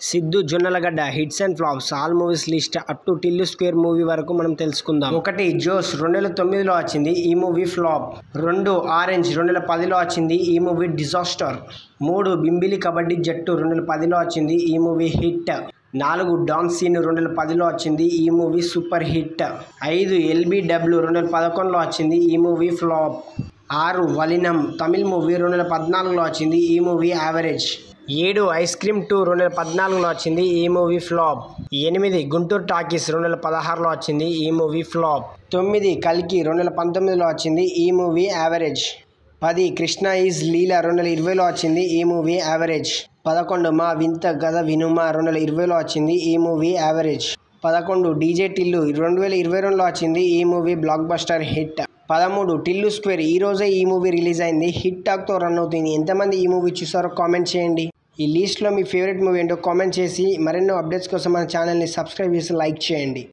Siddhu Jonnalagadda hits and flops all movies list up to Tillu square movie వరకు మనం తెలుసుకుందాం. 1 Jose 2009లో వచ్చింది, ఈ మూవీ ఫ్లాప్. 2 ఆరెంజ్ 2010లో వచ్చింది, ఈ మూవీ డిజాస్టర్. 3 బింబిలి కబడ్డీ జట్టు 2010లో వచ్చింది, ఈ మూవీ హిట్. 4 డాన్ సీన్ 2010లో వచ్చింది, ఈ మూవీ సూపర్ హిట్. 5 ఎల్బిడబ్ల్యూ 2011లో వచ్చింది, ఈ మూవీ ఫ్లాప్. 6 వలినం తమిళ్ మూవీ 2014లో వచ్చింది, ఈ మూవీ యావరేజ్. 7 ఐస్ క్రీమ్ 2 2014లో వచ్చింది, ఈ మూవీ ఫ్లాప్. 8 గుంటూరు టాకీస్ 2016లో వచ్చింది, ఈ మూవీ ఫ్లాప్. 9 కల్కి 2019లో వచ్చింది, ఈ మూవీ యావరేజ్. 10 కృష్ణ ఈజ్ లీలా 2020లో వచ్చింది, ఈ మూవీ యావరేజ్. 11 మా వింత గద వినుమ 2020లో వచ్చింది, ఈ మూవీ యావరేజ్. 11 డీజే టిల్లు 2022లో వచ్చింది, ఈ movie block buster hit. 13 Tillu square ఈ రోజే ఈ మూవీ రిలీజ్ అయింది, హిట్ టాక్తో రన్ అవుతుంది. ఎంతమంది ఈ మూవీ చూసారో కామెంట్ చేయండి. ఈ లిస్ట్లో మీ ఫేవరెట్ మూవీ ఏంటో కామెంట్ చేసి మరెన్నో అప్డేట్స్ కోసం మన ఛానల్ని సబ్స్క్రైబ్ చేసి లైక్ చేయండి.